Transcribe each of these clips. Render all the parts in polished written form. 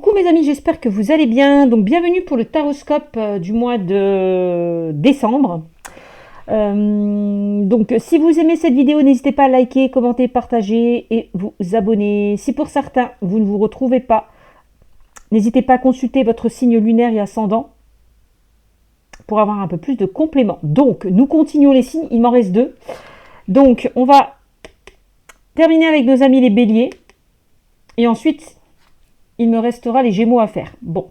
Coucou mes amis, j'espère que vous allez bien. Donc bienvenue pour le taroscope du mois de décembre. Donc si vous aimez cette vidéo, n'hésitez pas à liker, commenter, partager et vous abonner. Si pour certains vous ne vous retrouvez pas, n'hésitez pas à consulter votre signe lunaire et ascendant pour avoir un peu plus de compléments. Donc nous continuons les signes, il m'en reste 2. Donc on va terminer avec nos amis les béliers et ensuite il me restera les Gémeaux à faire. Bon,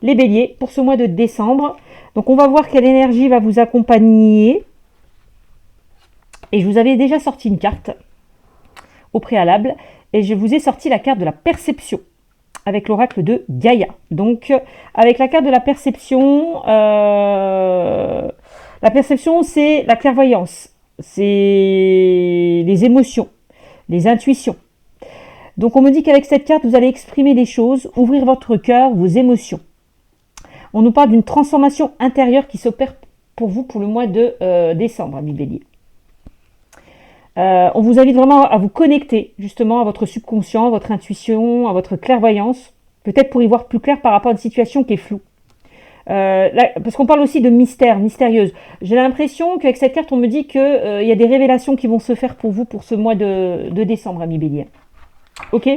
les béliers, pour ce mois de décembre. Donc, on va voir quelle énergie va vous accompagner. Et je vous avais déjà sorti une carte au préalable. Et je vous ai sorti la carte de la perception avec l'oracle de Gaïa. Donc, avec la carte de la perception, c'est la clairvoyance. C'est les émotions, les intuitions. Donc on me dit qu'avec cette carte, vous allez exprimer des choses, ouvrir votre cœur, vos émotions. On nous parle d'une transformation intérieure qui s'opère pour vous pour le mois de décembre, amis bélier. On vous invite vraiment à vous connecter justement à votre subconscient, à votre intuition, à votre clairvoyance, peut-être pour y voir plus clair par rapport à une situation qui est floue. Parce qu'on parle aussi de mystère, mystérieuse. J'ai l'impression qu'avec cette carte, on me dit qu'il y a des révélations qui vont se faire pour vous pour ce mois de décembre, amis bélier. Ok.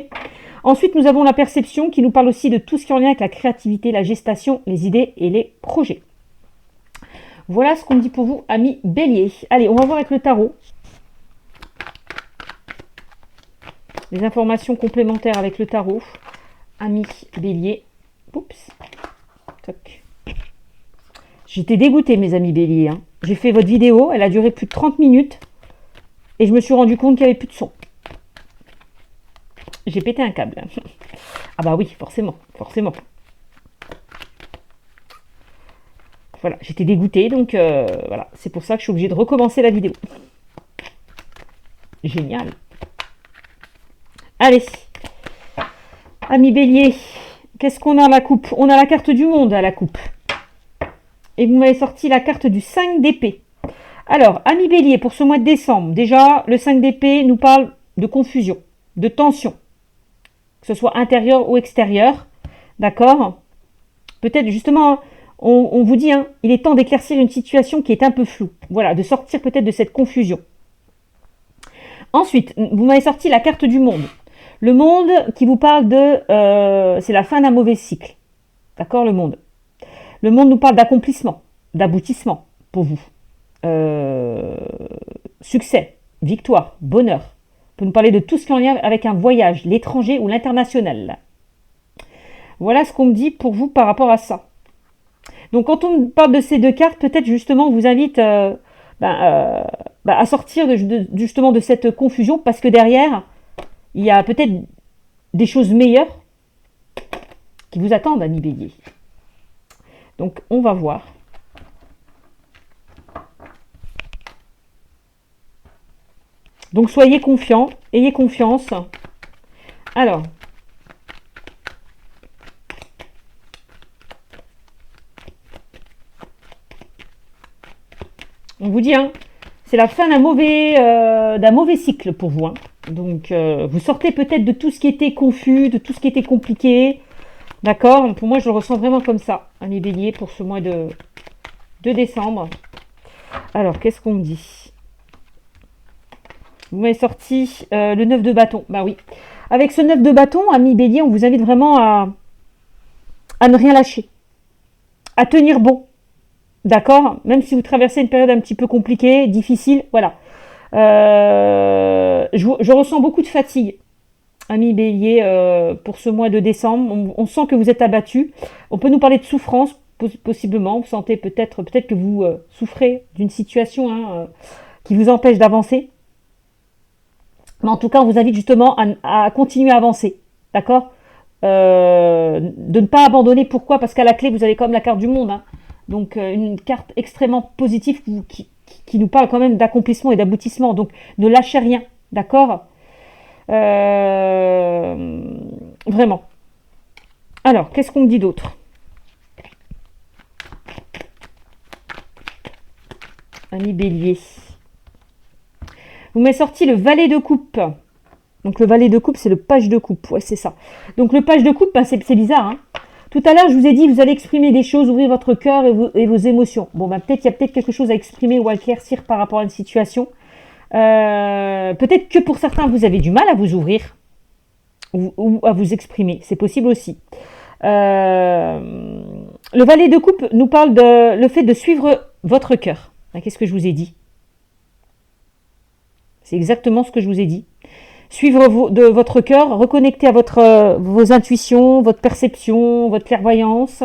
Ensuite, nous avons la perception qui nous parle aussi de tout ce qui est en lien avec la créativité, la gestation, les idées et les projets. Voilà ce qu'on me dit pour vous, amis bélier. Allez, on va voir avec le tarot. Les informations complémentaires avec le tarot. Amis bélier. Oups. Toc. J'étais dégoûtée, mes amis bélier. Hein. J'ai fait votre vidéo, elle a duré plus de 30 minutes. Et je me suis rendu compte qu'il n'y avait plus de son. J'ai pété un câble. Ah bah oui, forcément, forcément. Voilà, j'étais dégoûtée, donc voilà. C'est pour ça que je suis obligée de recommencer la vidéo. Génial. Allez. Amis bélier, qu'est-ce qu'on a à la coupe? On a la carte du monde à la coupe. Et vous m'avez sorti la carte du 5 d'épée. Alors, amis bélier, pour ce mois de décembre, déjà, le 5 d'épée nous parle de confusion, de tension. Que ce soit intérieur ou extérieur, d'accord? Peut-être justement, on vous dit, hein, il est temps d'éclaircir une situation qui est un peu floue. Voilà, de sortir peut-être de cette confusion. Ensuite, vous m'avez sorti la carte du monde. Le monde qui vous parle de... c'est la fin d'un mauvais cycle. D'accord, le monde. Le monde nous parle d'accomplissement, d'aboutissement pour vous. Succès, victoire, bonheur. Peut nous parler de tout ce qui est en lien avec un voyage, l'étranger ou l'international. Voilà ce qu'on me dit pour vous par rapport à ça. Donc quand on parle de ces deux cartes, peut-être justement on vous invite à sortir justement de cette confusion parce que derrière, il y a peut-être des choses meilleures qui vous attendent, amis bélier. Donc on va voir. Donc soyez confiants, ayez confiance. Alors, on vous dit, hein, c'est la fin d'un mauvais cycle pour vous. Hein. Donc vous sortez peut-être de tout ce qui était confus, de tout ce qui était compliqué. D'accord? Pour moi, je le ressens vraiment comme ça, amis bélier, pour ce mois de décembre. Alors, qu'est-ce qu'on me dit? Vous m'avez sorti le 9 de bâton. Bah oui. Avec ce 9 de bâton, amis bélier, on vous invite vraiment à ne rien lâcher. À tenir bon. D'accord? Même si vous traversez une période un petit peu compliquée, difficile, voilà. Je ressens beaucoup de fatigue, amis bélier, pour ce mois de décembre. On sent que vous êtes abattu. On peut nous parler de souffrance, possiblement. Vous sentez peut-être que vous souffrez d'une situation qui vous empêche d'avancer. Mais en tout cas, on vous invite justement à continuer à avancer. D'accord? De ne pas abandonner. Pourquoi? Parce qu'à la clé, vous avez quand même la carte du monde. Hein. Donc, une carte extrêmement positive qui nous parle quand même d'accomplissement et d'aboutissement. Donc, ne lâchez rien. D'accord? Vraiment. Alors, qu'est-ce qu'on me dit d'autre? Ami bélier. Vous m'avez sorti le valet de coupe. Donc le valet de coupe, c'est le page de coupe. Ouais, c'est ça. Donc le page de coupe, ben, c'est bizarre. Hein. Tout à l'heure, je vous ai dit, vous allez exprimer des choses, ouvrir votre cœur et vos émotions. Bon, ben, peut-être il y a peut-être quelque chose à exprimer ou à éclaircir par rapport à une situation. Peut-être que pour certains, vous avez du mal à vous ouvrir ou à vous exprimer. C'est possible aussi. Le valet de coupe nous parle de le fait de suivre votre cœur. Qu'est-ce que je vous ai dit? C'est exactement ce que je vous ai dit. Suivre de votre cœur, reconnecter à vos intuitions, votre perception, votre clairvoyance,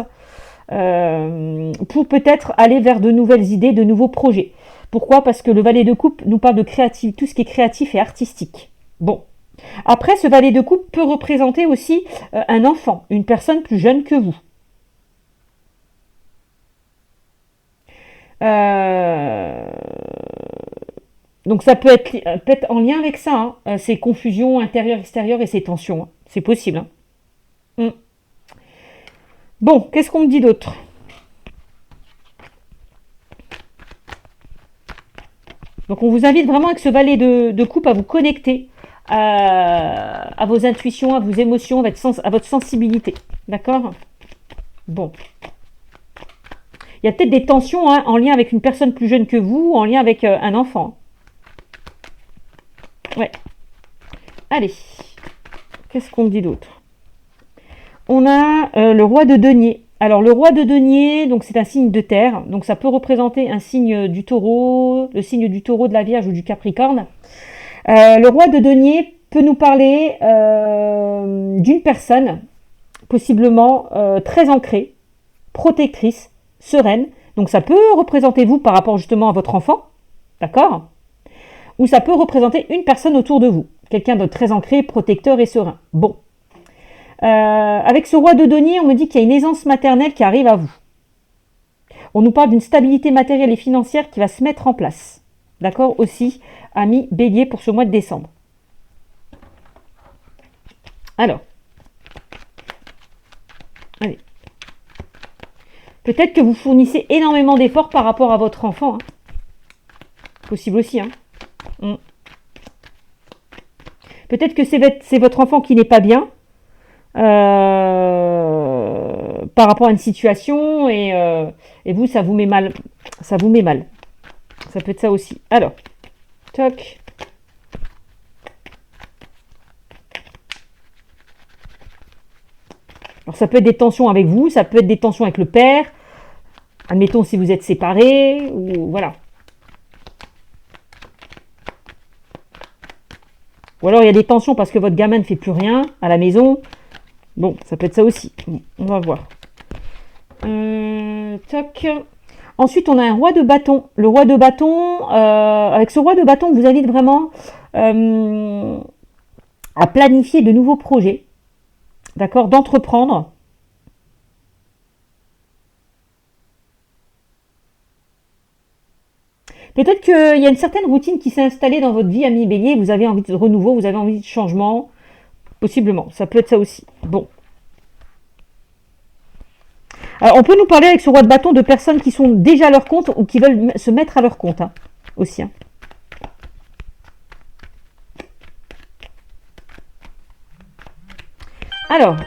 pour peut-être aller vers de nouvelles idées, de nouveaux projets. Pourquoi? Parce que le valet de coupe nous parle de créatif, tout ce qui est créatif et artistique. Bon. Après, ce valet de coupe peut représenter aussi un enfant, une personne plus jeune que vous. Donc ça peut être en lien avec ça, hein, ces confusions intérieures-extérieures et ces tensions. Hein. C'est possible. Hein. Bon, qu'est-ce qu'on me dit d'autre? Donc on vous invite vraiment avec ce valet de coupe à vous connecter à vos intuitions, à vos émotions, à votre sensibilité. D'accord? Bon. Il y a peut-être des tensions hein, en lien avec une personne plus jeune que vous, en lien avec un enfant. Ouais. Allez. Qu'est-ce qu'on dit d'autre? On a le roi de denier. Alors le roi de denier, donc c'est un signe de terre, donc ça peut représenter un signe du taureau, le signe du taureau, de la Vierge ou du Capricorne. Le roi de denier peut nous parler d'une personne possiblement très ancrée, protectrice, sereine. Donc ça peut représenter vous par rapport justement à votre enfant, d'accord? Ou ça peut représenter une personne autour de vous, quelqu'un de très ancré, protecteur et serein. Bon. Avec ce roi de denier, on me dit qu'il y a une aisance maternelle qui arrive à vous. On nous parle d'une stabilité matérielle et financière qui va se mettre en place. D'accord? Aussi, amis bélier pour ce mois de décembre. Alors. Allez. Peut-être que vous fournissez énormément d'efforts par rapport à votre enfant. Hein. Possible aussi. Hein. Peut-être que c'est votre enfant qui n'est pas bien. Par rapport à une situation et vous ça vous met mal, ça peut être ça aussi. Alors toc, alors ça peut être des tensions avec vous, ça peut être des tensions avec le père, admettons si vous êtes séparés ou voilà, ou alors il y a des tensions parce que votre gamin ne fait plus rien à la maison. Bon, ça peut être ça aussi. Bon, on va voir. Toc. Ensuite, on a un roi de bâton. Le roi de bâton, avec ce roi de bâton, on vous invite vraiment à planifier de nouveaux projets. D'accord? D'entreprendre. Peut-être qu'il y a une certaine routine qui s'est installée dans votre vie, ami bélier. Vous avez envie de renouveau, vous avez envie de changement. Possiblement, ça peut être ça aussi. Bon. Alors, on peut nous parler avec ce roi de bâton de personnes qui sont déjà à leur compte ou qui veulent se mettre à leur compte hein, aussi. Hein. Alors,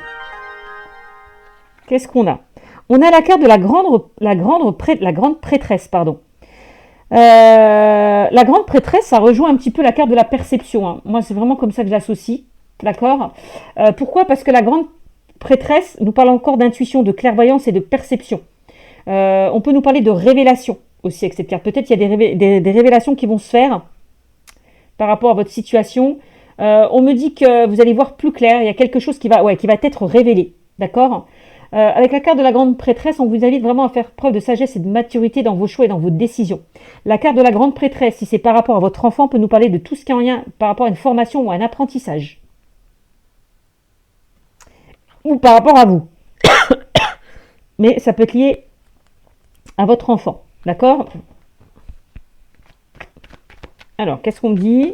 qu'est-ce qu'on a? On a la carte de la grande prêtresse, pardon. La grande prêtresse, ça rejoint un petit peu la carte de la perception. Hein. Moi, c'est vraiment comme ça que je l'associe. D'accord? Pourquoi? Parce que la grande prêtresse nous parle encore d'intuition, de clairvoyance et de perception. On peut nous parler de révélation aussi avec cette carte. Peut-être qu'il y a des révélations qui vont se faire par rapport à votre situation. On me dit que vous allez voir plus clair. Il y a quelque chose qui va être révélé. D'accord? Avec la carte de la grande prêtresse, on vous invite vraiment à faire preuve de sagesse et de maturité dans vos choix et dans vos décisions. La carte de la grande prêtresse, si c'est par rapport à votre enfant, peut nous parler de tout ce qui est en lien par rapport à une formation ou à un apprentissage. Ou par rapport à vous. Mais ça peut être lié à votre enfant. D'accord? Alors, qu'est-ce qu'on me dit?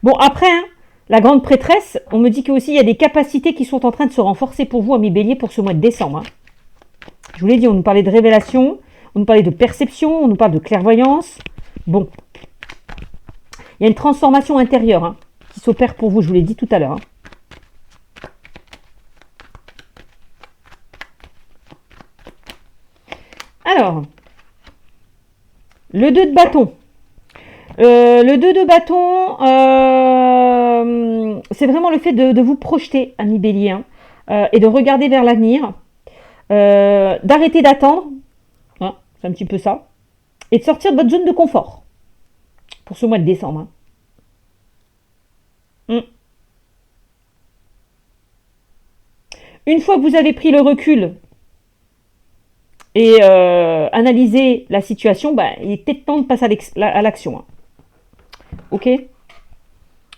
Bon, après, hein, la grande prêtresse, on me dit qu'il y a des capacités qui sont en train de se renforcer pour vous, amis bélier, pour ce mois de décembre. Hein. Je vous l'ai dit, on nous parlait de révélation, on nous parlait de perception, on nous parle de clairvoyance. Bon. Il y a une transformation intérieure hein, qui s'opère pour vous, je vous l'ai dit tout à l'heure. Hein. Alors, le 2 de bâton. Le 2 de bâton, c'est vraiment le fait de vous projeter, ami Bélier, hein, et de regarder vers l'avenir, d'arrêter d'attendre, hein, c'est un petit peu ça, et de sortir de votre zone de confort pour ce mois de décembre. Hein. Une fois que vous avez pris le recul et analysé la situation, bah, il est peut-être temps de passer à l'action. Hein. Ok ?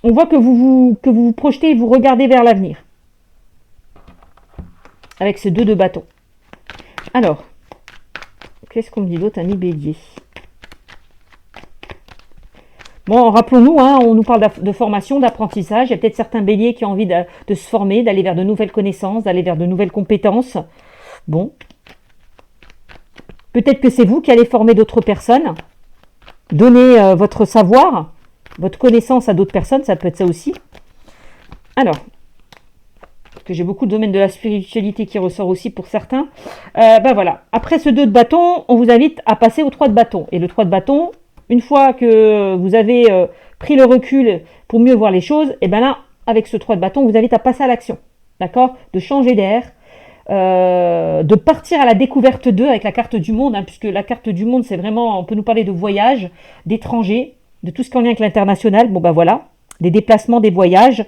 On voit que vous vous projetez et vous regardez vers l'avenir. Avec ce 2 de bâton. Alors, qu'est-ce qu'on me dit d'autre, ami Bélier? Bon, rappelons-nous, hein, on nous parle de formation, d'apprentissage. Il y a peut-être certains béliers qui ont envie de se former, d'aller vers de nouvelles connaissances, d'aller vers de nouvelles compétences. Bon. Peut-être que c'est vous qui allez former d'autres personnes. Donner votre savoir, votre connaissance à d'autres personnes, ça peut être ça aussi. Alors, parce que j'ai beaucoup de domaines de la spiritualité qui ressort aussi pour certains. Ben voilà. Après ce 2 de bâton, on vous invite à passer au 3 de bâton. Et le 3 de bâton, une fois que vous avez pris le recul pour mieux voir les choses, et ben là, avec ce 3 de bâton, on vous invite à passer à l'action. D'accord ? De changer d'air, de partir à la découverte d'eux avec la carte du monde, hein, puisque la carte du monde, c'est vraiment, on peut nous parler de voyage, d'étrangers, de tout ce qui est en lien avec l'international. Bon ben voilà, des déplacements, des voyages.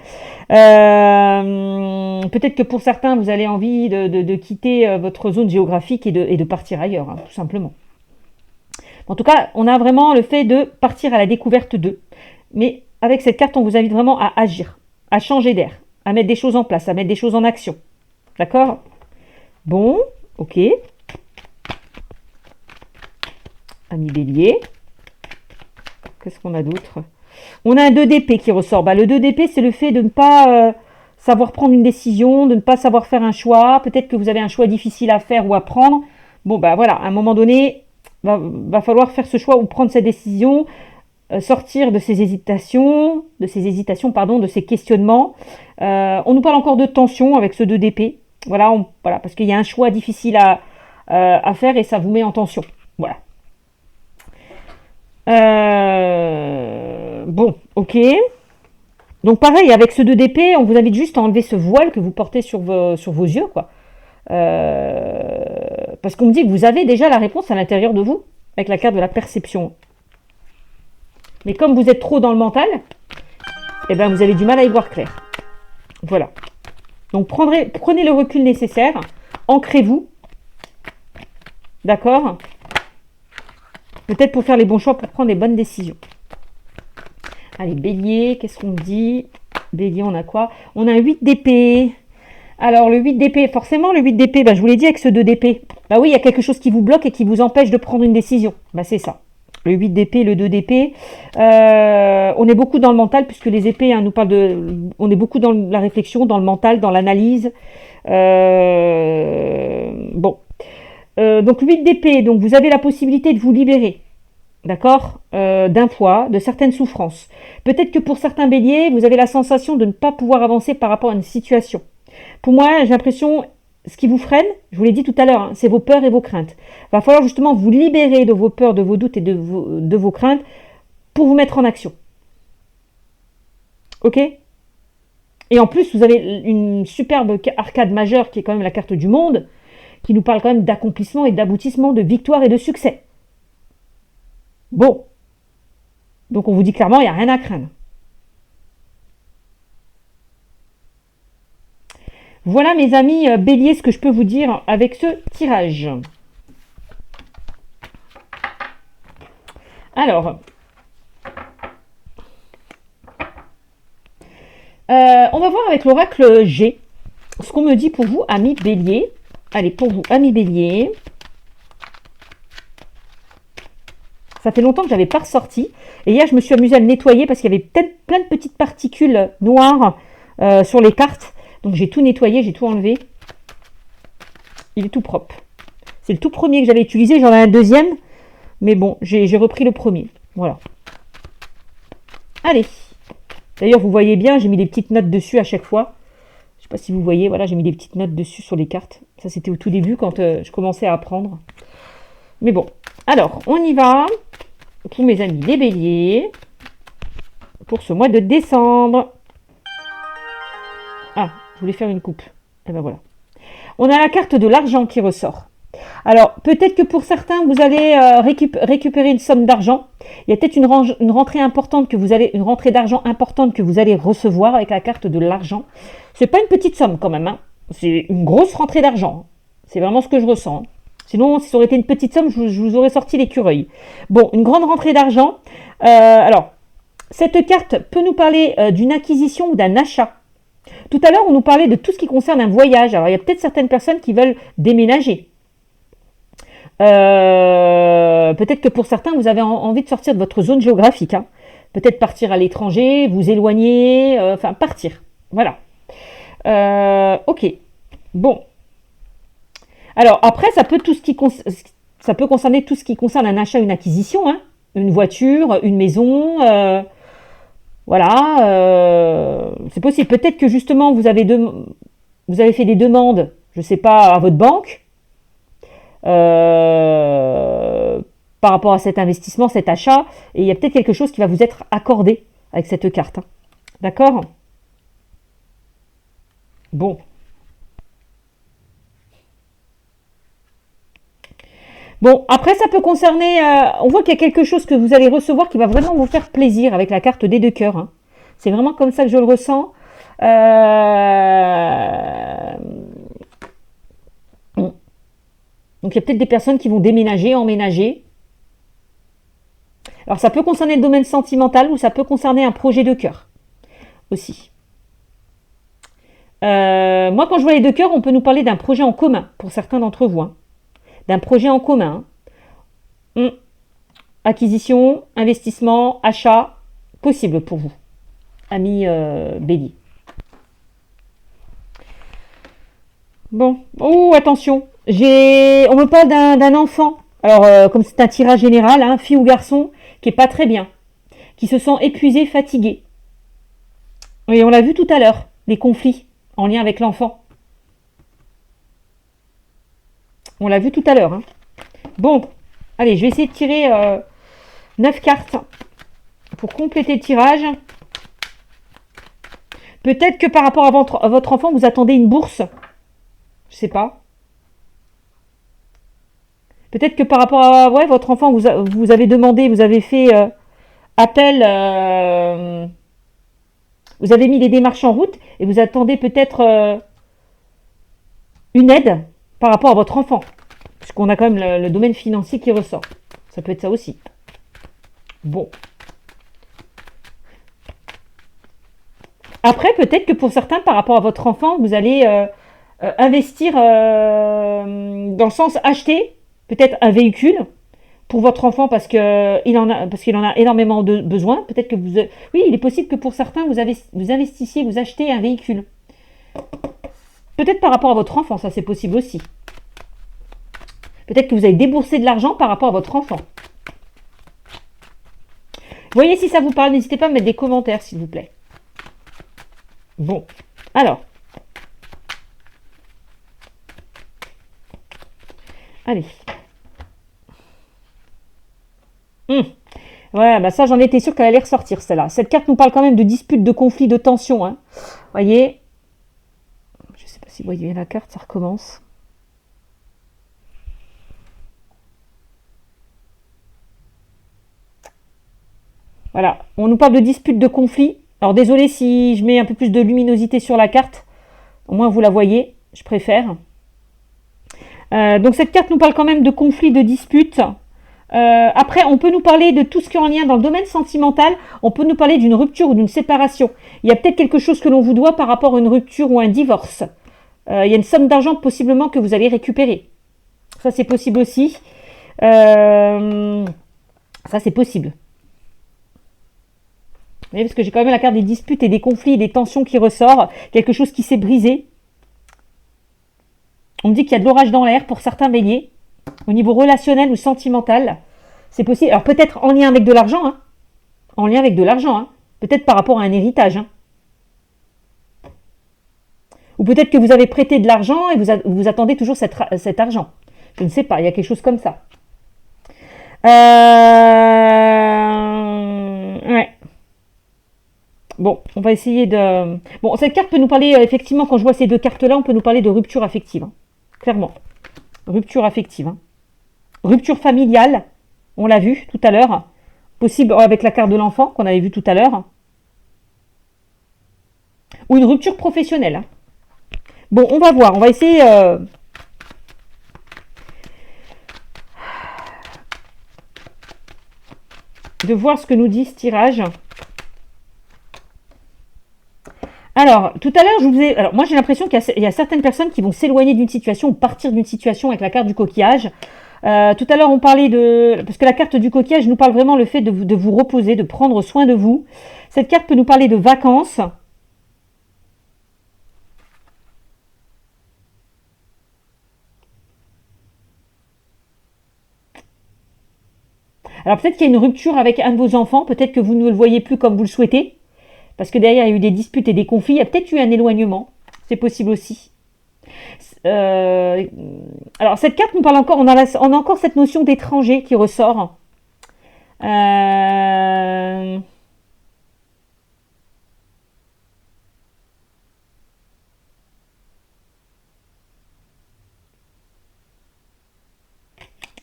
Peut-être que pour certains, vous avez envie de quitter votre zone géographique et de partir ailleurs, hein, tout simplement. En tout cas, on a vraiment le fait de partir à la découverte d'eux. Mais avec cette carte, on vous invite vraiment à agir, à changer d'air, à mettre des choses en place, à mettre des choses en action. D'accord ? Bon, ok. Ami Bélier. Qu'est-ce qu'on a d'autre ? On a un 2 d'épée qui ressort. Bah, le 2 d'épée, c'est le fait de ne pas savoir prendre une décision, de ne pas savoir faire un choix. Peut-être que vous avez un choix difficile à faire ou à prendre. Bon, bah voilà, à un moment donné, va falloir faire ce choix ou prendre cette décision, sortir de ces hésitations, de ces questionnements. On nous parle encore de tension avec ce 2 d'épée. Voilà, parce qu'il y a un choix difficile à faire et ça vous met en tension. Voilà. Bon, ok. Donc pareil, avec ce 2 d'épée, on vous invite juste à enlever ce voile que vous portez sur vos yeux, quoi. Parce qu'on me dit que vous avez déjà la réponse à l'intérieur de vous, avec la carte de la perception. Mais comme vous êtes trop dans le mental, eh ben vous avez du mal à y voir clair. Voilà. Donc prenez le recul nécessaire, ancrez-vous. D'accord ? Peut-être pour faire les bons choix, pour prendre les bonnes décisions. Allez, Bélier, qu'est-ce qu'on dit ? Bélier, on a quoi ? On a un 8 d'épée. Alors, le 8 d'épée, forcément, le 8 d'épée, je vous l'ai dit avec ce 2 d'épée. Bah oui, il y a quelque chose qui vous bloque et qui vous empêche de prendre une décision. Bah c'est ça. Le 8 d'épée, le 2 d'épée. On est beaucoup dans le mental, puisque les épées nous parlent de... On est beaucoup dans la réflexion, dans le mental, dans l'analyse. Bon. Donc 8 d'épée, donc vous avez la possibilité de vous libérer, d'accord, d'un poids, de certaines souffrances. Peut-être que pour certains béliers, vous avez la sensation de ne pas pouvoir avancer par rapport à une situation. Pour moi, j'ai l'impression, ce qui vous freine, je vous l'ai dit tout à l'heure, hein, c'est vos peurs et vos craintes. Il va falloir justement vous libérer de vos peurs, de vos doutes et de vos craintes pour vous mettre en action. Ok ? Et en plus, vous avez une superbe arcade majeure qui est quand même la carte du monde, qui nous parle quand même d'accomplissement et d'aboutissement, de victoire et de succès. Bon. Donc on vous dit clairement, il n'y a rien à craindre. Voilà mes amis béliers, ce que je peux vous dire avec ce tirage. Alors, on va voir avec l'oracle G ce qu'on me dit pour vous, amis béliers. Allez, pour vous, amis béliers. Ça fait longtemps que je n'avais pas ressorti. Et hier, je me suis amusée à le nettoyer parce qu'il y avait peut-être plein de petites particules noires sur les cartes. Donc, j'ai tout nettoyé, j'ai tout enlevé. Il est tout propre. C'est le tout premier que j'avais utilisé. J'en ai un deuxième. Mais bon, j'ai repris le premier. Voilà. Allez. D'ailleurs, vous voyez bien, j'ai mis des petites notes dessus à chaque fois. Je ne sais pas si vous voyez, voilà, j'ai mis des petites notes dessus sur les cartes. Ça, c'était au tout début quand je commençais à apprendre. Mais bon, alors, on y va pour mes amis les béliers, pour ce mois de décembre. Ah, je voulais faire une coupe. Et ben voilà. On a la carte de l'argent qui ressort. Alors, peut-être que pour certains, vous allez récupérer une somme d'argent. Il y a peut-être une rentrée importante une rentrée d'argent importante que vous allez recevoir avec la carte de l'argent. C'est pas une petite somme quand même, hein. C'est une grosse rentrée d'argent. C'est vraiment ce que je ressens. Sinon, si ça aurait été une petite somme, je vous aurais sorti l'écureuil. Bon, une grande rentrée d'argent. Alors, cette carte peut nous parler d'une acquisition ou d'un achat. Tout à l'heure, on nous parlait de tout ce qui concerne un voyage. Alors, il y a peut-être certaines personnes qui veulent déménager. Peut-être que pour certains, vous avez envie de sortir de votre zone géographique. Hein. Peut-être partir à l'étranger, vous éloigner, enfin partir. Voilà. Ok. Bon. Alors après, ça peut concerner tout ce qui concerne un achat, une acquisition, hein. Une voiture, une maison. Voilà. C'est possible. Peut-être que justement, vous avez fait des demandes, je ne sais pas, à votre banque. Par rapport à cet investissement, cet achat, et il y a peut-être quelque chose qui va vous être accordé avec cette carte. Hein. D'accord? Bon. Bon, après ça peut concerner, on voit qu'il y a quelque chose que vous allez recevoir qui va vraiment vous faire plaisir avec la carte des 2 cœurs. Hein. C'est vraiment comme ça que je le ressens. Donc il y a peut-être des personnes qui vont déménager, emménager. Alors ça peut concerner le domaine sentimental ou ça peut concerner un projet de cœur aussi. Moi quand je vois les 2 cœurs, on peut nous parler d'un projet en commun pour certains d'entre vous. Hein. D'un projet en commun. Acquisition, investissement, achat, possible pour vous, amis bélier. Bon, oh attention, on me parle d'un enfant. Alors comme c'est un tirage général, hein, fille ou garçon, qui est pas très bien, qui se sent épuisé, fatigué. Et on l'a vu tout à l'heure, les conflits en lien avec l'enfant. On l'a vu tout à l'heure. Hein. Bon, allez, je vais essayer de tirer 9 cartes pour compléter le tirage. Peut-être que par rapport à votre enfant, vous attendez une bourse. Je sais pas. Peut-être que par rapport à votre enfant, vous avez demandé, vous avez fait appel, vous avez mis les démarches en route et vous attendez peut-être une aide par rapport à votre enfant. Parce qu'on a quand même le domaine financier qui ressort. Ça peut être ça aussi. Bon. Après, peut-être que pour certains, par rapport à votre enfant, vous allez investir dans le sens acheter peut-être un véhicule pour votre enfant parce qu'il en a énormément besoin. Peut-être que oui, il est possible que pour certains, vous investissiez, vous achetez un véhicule. Peut-être par rapport à votre enfant, ça c'est possible aussi. Peut-être que vous avez déboursé de l'argent par rapport à votre enfant. Voyez si ça vous parle, n'hésitez pas à mettre des commentaires s'il vous plaît. Bon, alors. Allez. Ouais, bah ça j'en étais sûre qu'elle allait ressortir celle-là. Cette carte nous parle quand même de disputes, de conflits, de tensions. Hein. Voyez. Je sais pas si vous voyez la carte, ça recommence. Voilà, on nous parle de disputes, de conflits. Alors désolé si je mets un peu plus de luminosité sur la carte. Au moins vous la voyez, je préfère. Donc cette carte nous parle quand même de conflits, de disputes. Après, on peut nous parler de tout ce qui est en lien dans le domaine sentimental. On peut nous parler d'une rupture ou d'une séparation. Il y a peut-être quelque chose que l'on vous doit par rapport à une rupture ou un divorce. Il y a une somme d'argent possiblement que vous allez récupérer. Ça, c'est possible aussi. Ça, c'est possible. Vous voyez, parce que j'ai quand même la carte des disputes et des conflits et des tensions qui ressort. Quelque chose qui s'est brisé. On me dit qu'il y a de l'orage dans l'air pour certains béliers. Au niveau relationnel ou sentimental. C'est possible. Alors peut-être en lien avec de l'argent. Hein. En lien avec de l'argent. Hein. Peut-être par rapport à un héritage. Hein. Ou peut-être que vous avez prêté de l'argent et vous attendez toujours cet argent. Je ne sais pas, il y a quelque chose comme ça. Ouais. Bon, on va essayer de... Bon, cette carte peut nous parler, effectivement, quand je vois ces deux cartes-là, on peut nous parler de rupture affective. Hein. Clairement. Rupture affective. Hein. Rupture familiale, on l'a vu tout à l'heure. Possible avec la carte de l'enfant, qu'on avait vu tout à l'heure. Ou une rupture professionnelle. Hein. Bon, on va voir. On va essayer... de voir ce que nous dit ce tirage. Alors, tout à l'heure, je vous ai... Alors, moi, j'ai l'impression qu'il y a certaines personnes qui vont s'éloigner d'une situation ou partir d'une situation avec la carte du coquillage. Tout à l'heure, on parlait de... Parce que la carte du coquillage nous parle vraiment le fait de vous reposer, de prendre soin de vous. Cette carte peut nous parler de vacances. Alors, peut-être qu'il y a une rupture avec un de vos enfants. Peut-être que vous ne le voyez plus comme vous le souhaitez. Parce que derrière, il y a eu des disputes et des conflits. Il y a peut-être eu un éloignement. C'est possible aussi. Alors, cette carte nous parle encore... On a encore cette notion d'étranger qui ressort.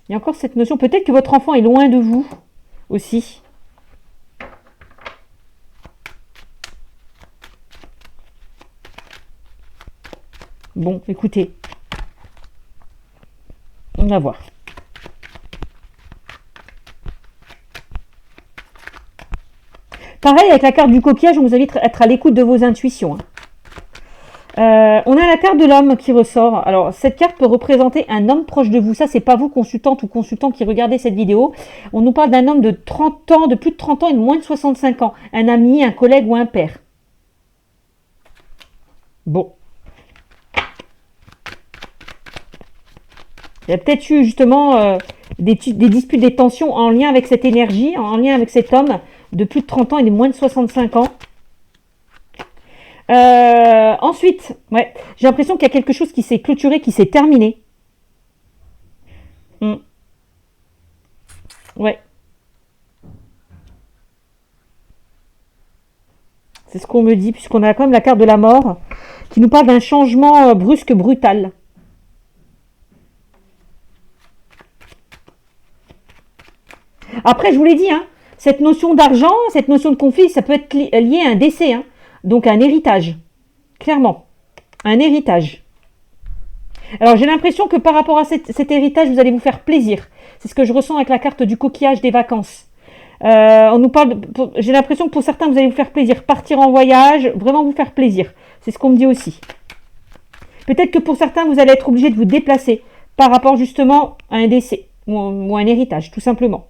Il y a encore cette notion. Peut-être que votre enfant est loin de vous aussi. Bon, écoutez. On va voir. Pareil, avec la carte du coquillage, on vous invite à être à l'écoute de vos intuitions. On a la carte de l'homme qui ressort. Alors, cette carte peut représenter un homme proche de vous. Ça, c'est pas vous, consultante ou consultant, qui regardez cette vidéo. On nous parle d'un homme de 30 ans, de plus de 30 ans et de moins de 65 ans. Un ami, un collègue ou un père. Bon. Il y a peut-être eu justement des disputes, des tensions en lien avec cette énergie, en lien avec cet homme de plus de 30 ans et de moins de 65 ans. Ensuite, ouais, j'ai l'impression qu'il y a quelque chose qui s'est clôturé, qui s'est terminé. Ouais. C'est ce qu'on me dit, puisqu'on a quand même la carte de la mort, qui nous parle d'un changement brusque, brutal. Après, je vous l'ai dit, hein, cette notion d'argent, cette notion de conflit, ça peut être lié à un décès, hein, donc à un héritage, clairement, un héritage. Alors j'ai l'impression que par rapport à cet héritage, vous allez vous faire plaisir. C'est ce que je ressens avec la carte du coquillage des vacances. On nous parle, j'ai l'impression que pour certains, vous allez vous faire plaisir, partir en voyage, vraiment vous faire plaisir. C'est ce qu'on me dit aussi. Peut-être que pour certains, vous allez être obligé de vous déplacer par rapport justement à un décès ou un héritage, tout simplement.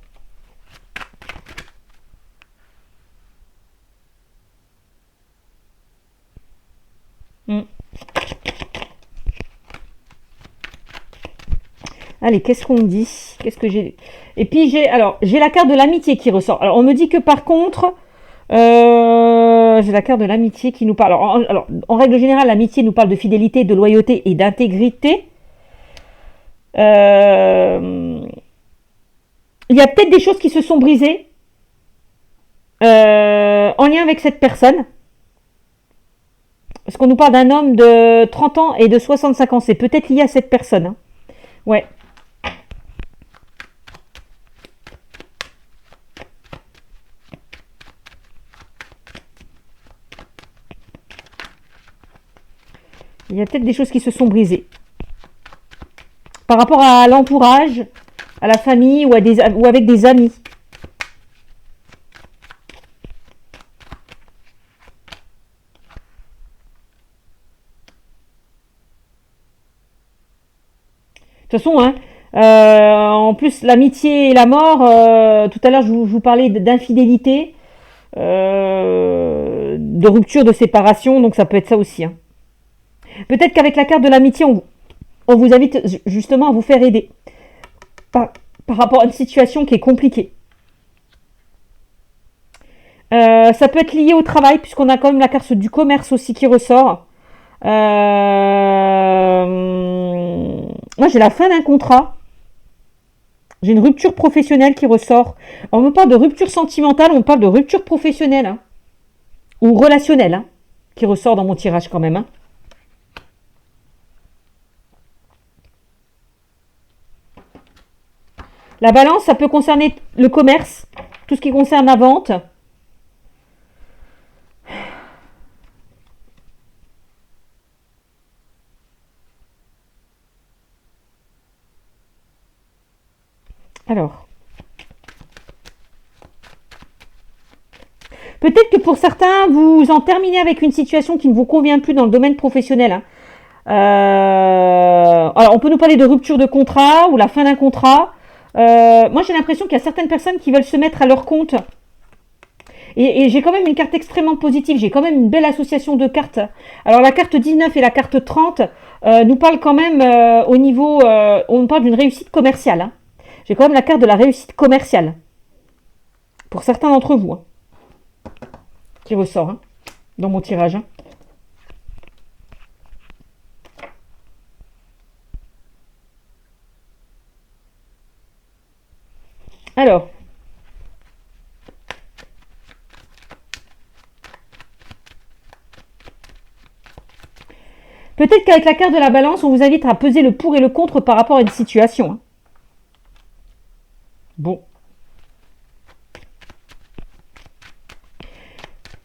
Allez, qu'est-ce qu'on me dit? Qu'est-ce que j'ai? Et puis j'ai la carte de l'amitié qui ressort. Alors on me dit que par contre, j'ai la carte de l'amitié qui nous parle. Alors, en règle générale, l'amitié nous parle de fidélité, de loyauté et d'intégrité. Il y a peut-être des choses qui se sont brisées en lien avec cette personne. Parce qu'on nous parle d'un homme de 30 ans et de 65 ans. C'est peut-être lié à cette personne. Hein. Ouais. Il y a peut-être des choses qui se sont brisées. Par rapport à l'entourage, à la famille ou avec des amis. De toute façon, hein, en plus, l'amitié et la mort, tout à l'heure, je vous parlais d'infidélité, de rupture, de séparation, donc ça peut être ça aussi. Hein. Peut-être qu'avec la carte de l'amitié, on vous invite justement à vous faire aider par rapport à une situation qui est compliquée. Ça peut être lié au travail, puisqu'on a quand même la carte du commerce aussi qui ressort. Moi, j'ai la fin d'un contrat. J'ai une rupture professionnelle qui ressort. On me parle de rupture sentimentale, on parle de rupture professionnelle. Hein, ou relationnelle, hein, qui ressort dans mon tirage quand même. Hein. La balance, ça peut concerner le commerce, tout ce qui concerne la vente. Alors, peut-être que pour certains, vous en terminez avec une situation qui ne vous convient plus dans le domaine professionnel. Hein. Alors, on peut nous parler de rupture de contrat ou la fin d'un contrat. Moi, j'ai l'impression qu'il y a certaines personnes qui veulent se mettre à leur compte. Et j'ai quand même une carte extrêmement positive. J'ai quand même une belle association de cartes. Alors, la carte 19 et la carte 30 nous parlent quand même au niveau... on nous parle d'une réussite commerciale. Hein. J'ai quand même la carte de la réussite commerciale. Pour certains d'entre vous. Hein, qui ressort hein, dans mon tirage. Hein. Alors, peut-être qu'avec la carte de la balance, on vous invite à peser le pour et le contre par rapport à une situation. Hein. Bon.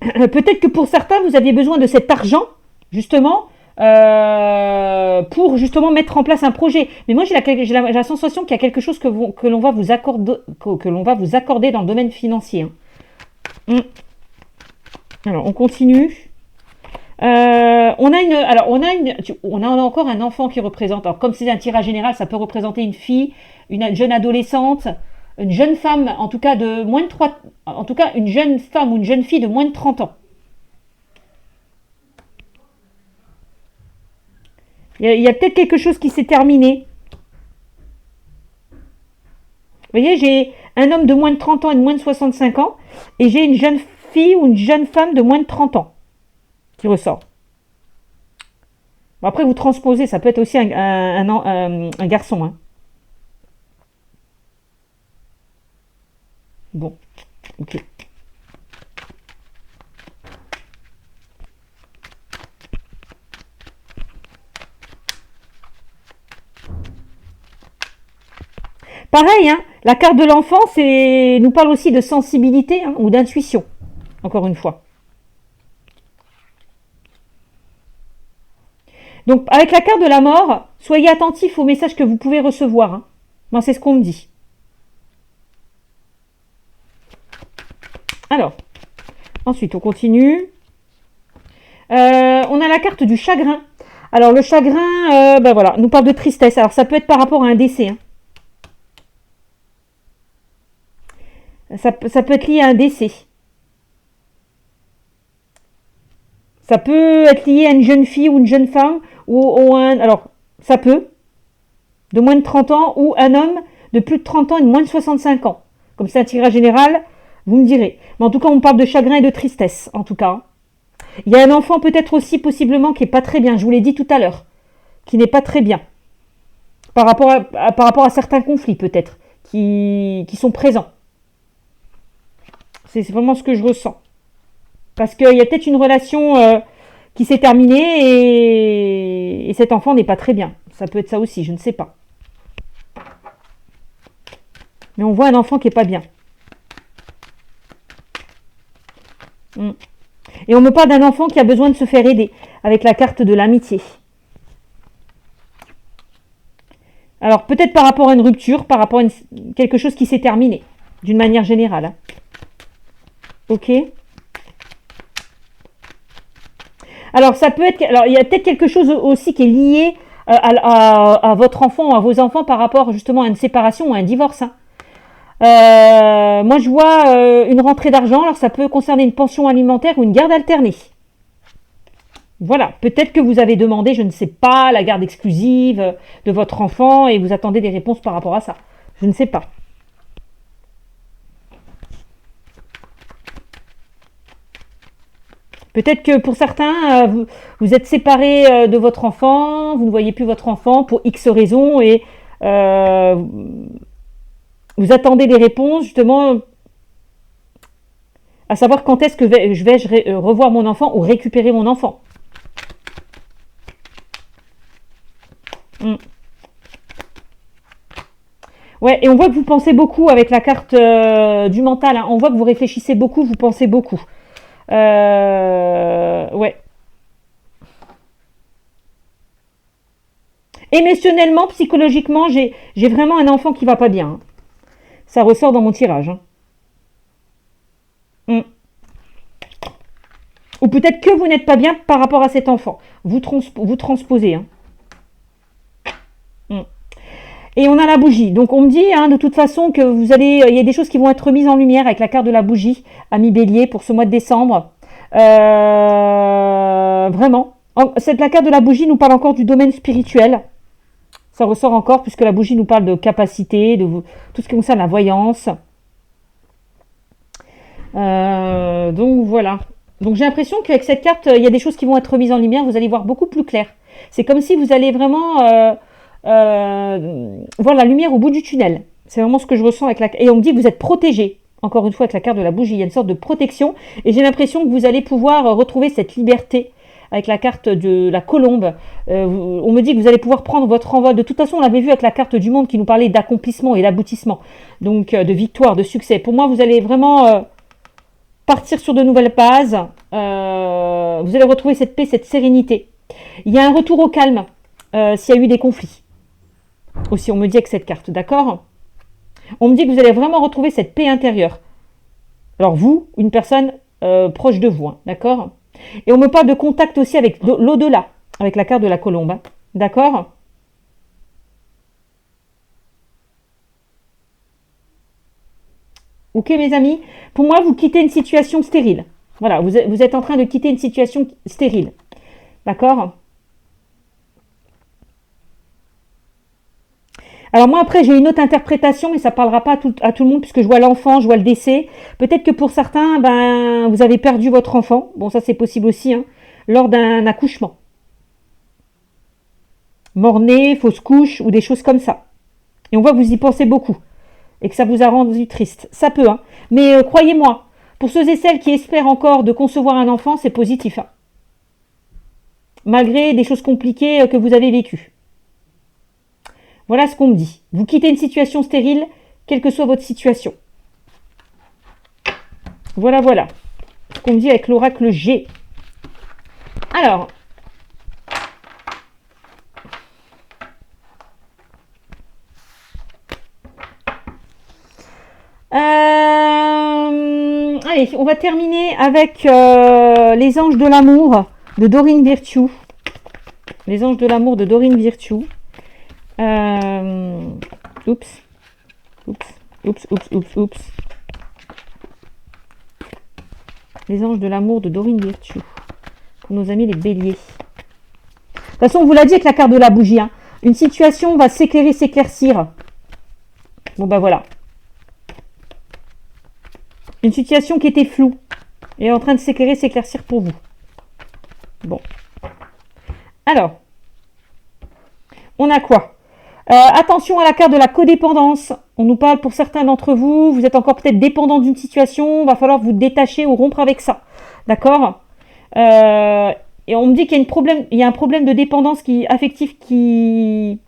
Peut-être que pour certains, vous aviez besoin de cet argent, justement, pour justement mettre en place un projet. Mais moi, j'ai la sensation qu'il y a quelque chose que l'on va vous accorder dans le domaine financier. Hein. Alors, on continue. On a encore un enfant qui représente. Alors, comme c'est un tirage général, ça peut représenter une fille, une jeune adolescente, une jeune femme, en tout cas de moins de 3, en tout cas une jeune femme ou une jeune fille de moins de 30 ans. Il y a peut-être quelque chose qui s'est terminé. Vous voyez, j'ai un homme de moins de 30 ans et de moins de 65 ans, et j'ai une jeune fille ou une jeune femme de moins de 30 ans qui ressort. Bon, après, vous transposez, ça peut être aussi un garçon. Hein. Bon, ok. Pareil, hein, la carte de l'enfant, nous parle aussi de sensibilité hein, ou d'intuition, encore une fois. Donc, avec la carte de la mort, soyez attentifs aux messages que vous pouvez recevoir. Hein. Moi, c'est ce qu'on me dit. Alors, ensuite, on continue. On a la carte du chagrin. Alors, le chagrin, voilà, nous parle de tristesse. Alors, ça peut être par rapport à un décès. Hein. Ça peut être lié à un décès. Ça peut être lié à une jeune fille ou une jeune femme alors, ça peut, de moins de 30 ans, ou un homme de plus de 30 ans et de moins de 65 ans. Comme c'est un tirage général, vous me direz. Mais en tout cas, on parle de chagrin et de tristesse, en tout cas. Il y a un enfant peut-être aussi, possiblement, qui n'est pas très bien, je vous l'ai dit tout à l'heure, qui n'est pas très bien. Par rapport à certains conflits, peut-être, qui sont présents. C'est vraiment ce que je ressens. Parce qu'il y a peut-être une relation qui s'est terminée et cet enfant n'est pas très bien. Ça peut être ça aussi, je ne sais pas. Mais on voit un enfant qui n'est pas bien. Et on me parle d'un enfant qui a besoin de se faire aider avec la carte de l'amitié. Alors peut-être par rapport à une rupture, par rapport à quelque chose qui s'est terminé, d'une manière générale. Hein. Ok. Alors ça peut être, alors il y a peut-être quelque chose aussi qui est lié à votre enfant ou à vos enfants par rapport justement à une séparation ou à un divorce. Hein. Moi je vois une rentrée d'argent, alors ça peut concerner une pension alimentaire ou une garde alternée. Voilà, peut-être que vous avez demandé, je ne sais pas, la garde exclusive de votre enfant et vous attendez des réponses par rapport à ça. Je ne sais pas. Peut-être que pour certains, vous êtes séparés de votre enfant, vous ne voyez plus votre enfant pour X raisons et euh, vous attendez des réponses justement à savoir quand est-ce que je vais revoir mon enfant ou récupérer mon enfant. Mm. Ouais, et on voit que vous pensez beaucoup avec la carte du mental, hein. On voit que vous réfléchissez beaucoup, vous pensez beaucoup. Ouais. Émotionnellement, psychologiquement, j'ai vraiment un enfant qui va pas bien, hein. Ça ressort dans mon tirage, hein. Mm. Ou peut-être que vous n'êtes pas bien par rapport à cet enfant. Vous transposez, hein. Mm. Et on a la bougie. Donc on me dit hein, de toute façon que il y a des choses qui vont être mises en lumière avec la carte de la bougie, ami Bélier, pour ce mois de décembre. Vraiment. La carte de la bougie nous parle encore du domaine spirituel. Ça ressort encore puisque la bougie nous parle de capacité, tout ce qui concerne la voyance. Donc voilà. Donc j'ai l'impression qu'avec cette carte, il y a des choses qui vont être mises en lumière. Vous allez voir beaucoup plus clair. C'est comme si vous allez vraiment voir la lumière au bout du tunnel. C'est vraiment ce que je ressens avec la carte. Et on me dit que vous êtes protégé. Encore une fois, avec la carte de la bougie, il y a une sorte de protection. Et j'ai l'impression que vous allez pouvoir retrouver cette liberté avec la carte de la colombe. On me dit que vous allez pouvoir prendre votre envol. De toute façon, on l'avait vu avec la carte du monde qui nous parlait d'accomplissement et d'aboutissement. Donc de victoire, de succès. Pour moi, vous allez vraiment partir sur de nouvelles bases. Vous allez retrouver cette paix, cette sérénité. Il y a un retour au calme s'il y a eu des conflits. Aussi, on me dit avec cette carte, d'accord ? On me dit que vous allez vraiment retrouver cette paix intérieure. Alors vous, une personne proche de vous, hein, d'accord ? Et on me parle de contact aussi avec l'au-delà, avec la carte de la colombe, hein, d'accord ? Ok mes amis, pour moi vous quittez une situation stérile. Voilà, vous êtes en train de quitter une situation stérile. D'accord ? Alors moi après j'ai une autre interprétation, mais ça ne parlera pas à tout le monde puisque je vois l'enfant, je vois le décès. Peut-être que pour certains, ben, vous avez perdu votre enfant. Bon ça c'est possible aussi, hein, lors d'un accouchement. Mort-né, fausse couche ou des choses comme ça. Et on voit que vous y pensez beaucoup. Et que ça vous a rendu triste. Ça peut, hein. Mais croyez-moi, pour ceux et celles qui espèrent encore de concevoir un enfant, c'est positif, hein. Malgré des choses compliquées que vous avez vécues. Voilà ce qu'on me dit. Vous quittez une situation stérile, quelle que soit votre situation. Voilà, voilà. Ce qu'on me dit avec l'oracle G. Alors. Allez, on va terminer avec les anges de l'amour de Dorine Virtue. Les anges de l'amour de Dorine Virtue. Oups. Les anges de l'amour de Dorine Virtue. Pour nos amis les béliers. De toute façon, on vous l'a dit avec la carte de la bougie, hein. Une situation va s'éclairer, s'éclaircir. Bon ben voilà. Une situation qui était floue est en train de s'éclairer, s'éclaircir pour vous. Bon. Alors. On a quoi ? Attention à la carte de la codépendance. On nous parle pour certains d'entre vous, vous êtes encore peut-être dépendant d'une situation, il va falloir vous détacher ou rompre avec ça. D'accord ? Et on me dit qu'il y a un problème de dépendance affective qui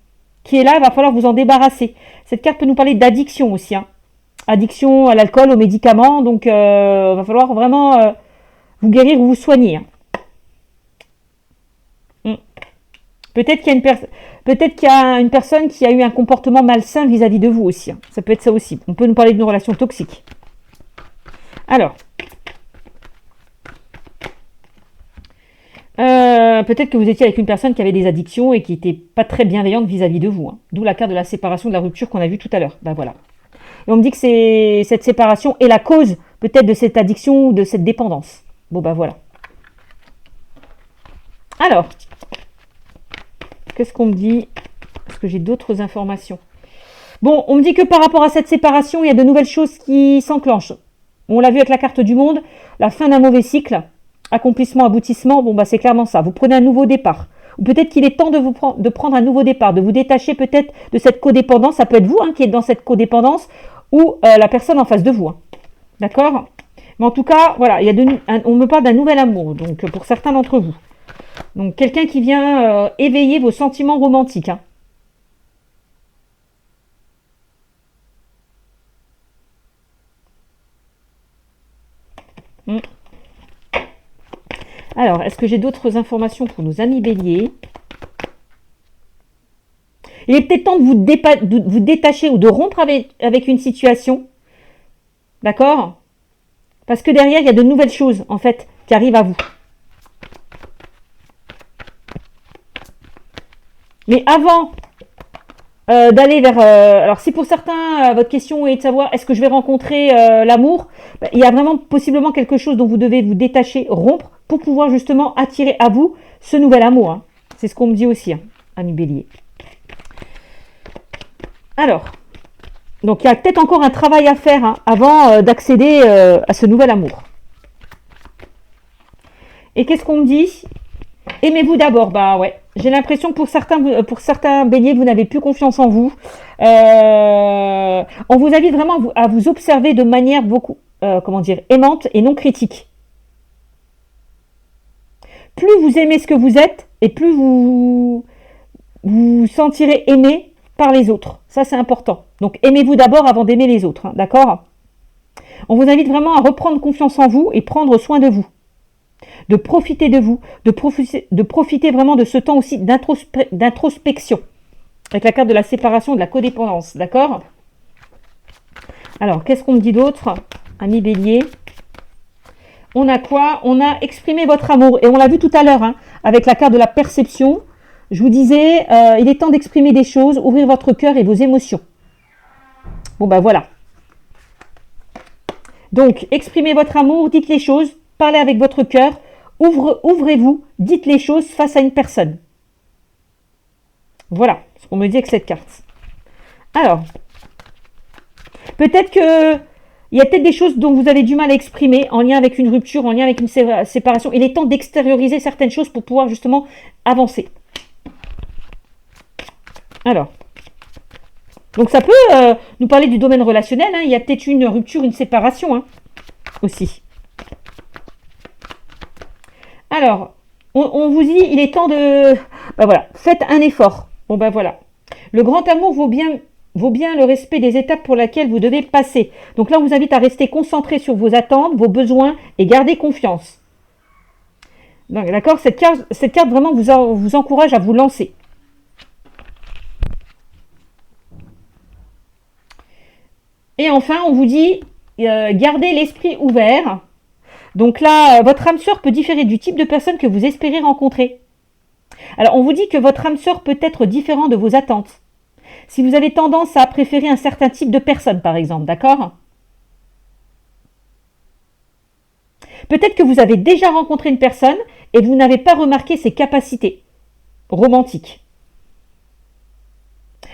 est là, il va falloir vous en débarrasser. Cette carte peut nous parler d'addiction aussi, hein. Addiction à l'alcool, aux médicaments, donc il va falloir vraiment vous guérir ou vous soigner, hein. Peut-être qu'il y a une personne qui a eu un comportement malsain vis-à-vis de vous aussi, hein. Ça peut être ça aussi. On peut nous parler d'une relation toxique. Alors. Peut-être que vous étiez avec une personne qui avait des addictions et qui n'était pas très bienveillante vis-à-vis de vous, hein. D'où la carte de la séparation, de la rupture qu'on a vue tout à l'heure. Ben voilà. Et on me dit que cette séparation est la cause peut-être de cette addiction ou de cette dépendance. Bon ben voilà. Alors. Qu'est-ce qu'on me dit ? Parce que j'ai d'autres informations. Bon, on me dit que par rapport à cette séparation, il y a de nouvelles choses qui s'enclenchent. On l'a vu avec la carte du monde, la fin d'un mauvais cycle. accomplissement, aboutissement, bon, bah, c'est clairement ça. Vous prenez un nouveau départ. Ou peut-être qu'il est temps de prendre un nouveau départ, de vous détacher peut-être de cette codépendance. Ça peut être vous qui êtes dans cette codépendance ou la personne en face de vous. Hein. D'accord? Mais en tout cas, voilà, on me parle d'un nouvel amour, donc pour certains d'entre vous. Donc quelqu'un qui vient éveiller vos sentiments romantiques. Hein. Alors, est-ce que j'ai d'autres informations pour nos amis béliers? Il est peut-être temps de vous détacher ou de rompre avec une situation. D'accord? Parce que derrière, il y a de nouvelles choses, en fait, qui arrivent à vous. Mais avant d'aller vers... alors, si pour certains, votre question est de savoir est-ce que je vais rencontrer l'amour, il y a vraiment possiblement quelque chose dont vous devez vous détacher, rompre, pour pouvoir justement attirer à vous ce nouvel amour. Hein. C'est ce qu'on me dit aussi, hein, ami bélier. Alors, donc il y a peut-être encore un travail à faire hein, avant d'accéder à ce nouvel amour. Et qu'est-ce qu'on me dit? Aimez-vous d'abord. Bah ouais. J'ai l'impression que pour certains béliers, vous n'avez plus confiance en vous. On vous invite vraiment à vous observer de manière beaucoup, aimante et non critique. Plus vous aimez ce que vous êtes, et plus vous vous sentirez aimé par les autres. Ça, c'est important. Donc, aimez-vous d'abord avant d'aimer les autres. Hein, d'accord? On vous invite vraiment à reprendre confiance en vous et prendre soin de vous. De profiter de vous, de profiter vraiment de ce temps aussi d'introspection. Avec la carte de la séparation, de la codépendance. D'accord? Alors, qu'est-ce qu'on me dit d'autre, ami bélier? On a quoi? On a exprimé votre amour. Et on l'a vu tout à l'heure, hein, avec la carte de la perception. Je vous disais, il est temps d'exprimer des choses, ouvrir votre cœur et vos émotions. Bon, ben voilà. Donc, exprimez votre amour, dites les choses, parlez avec votre cœur, ouvrez-vous, dites les choses face à une personne. Voilà ce qu'on me dit avec cette carte. Alors, peut-être que il y a peut-être des choses dont vous avez du mal à exprimer en lien avec une rupture, en lien avec une séparation. Il est temps d'extérioriser certaines choses pour pouvoir justement avancer. Alors, donc ça peut nous parler du domaine relationnel. Hein. Il y a peut-être une rupture, une séparation hein, aussi. Alors, on vous dit, il est temps de... Ben voilà, faites un effort. Bon ben voilà. Le grand amour vaut bien le respect des étapes pour lesquelles vous devez passer. Donc là, on vous invite à rester concentré sur vos attentes, vos besoins et garder confiance. D'accord? Cette carte vraiment vous encourage à vous lancer. Et enfin, on vous dit, gardez l'esprit ouvert. Donc là, votre âme sœur peut différer du type de personne que vous espérez rencontrer. Alors, on vous dit que votre âme sœur peut être différent de vos attentes. Si vous avez tendance à préférer un certain type de personne, par exemple, d'accord? Peut-être que vous avez déjà rencontré une personne et vous n'avez pas remarqué ses capacités romantiques.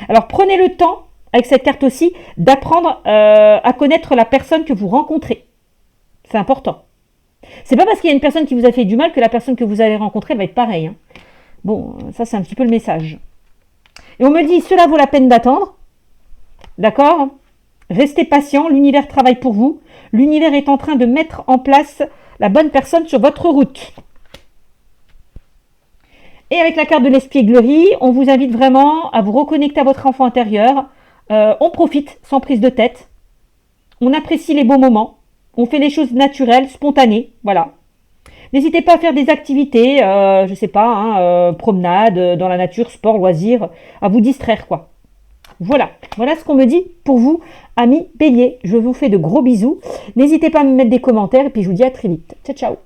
Alors, prenez le temps, avec cette carte aussi, d'apprendre à connaître la personne que vous rencontrez. C'est important. C'est pas parce qu'il y a une personne qui vous a fait du mal que la personne que vous allez rencontrer va être pareille. Hein. Bon, ça c'est un petit peu le message. Et on me dit, cela vaut la peine d'attendre. D'accord? Restez patient, l'univers travaille pour vous. L'univers est en train de mettre en place la bonne personne sur votre route. Et avec la carte de l'espièglerie, on vous invite vraiment à vous reconnecter à votre enfant intérieur. On profite sans prise de tête. On apprécie les beaux moments. On fait les choses naturelles, spontanées. Voilà. N'hésitez pas à faire des activités, je sais pas, hein, promenade dans la nature, sport, loisirs, à vous distraire quoi. Voilà ce qu'on me dit pour vous, amis béliers. Je vous fais de gros bisous. N'hésitez pas à me mettre des commentaires et puis je vous dis à très vite. Ciao, ciao.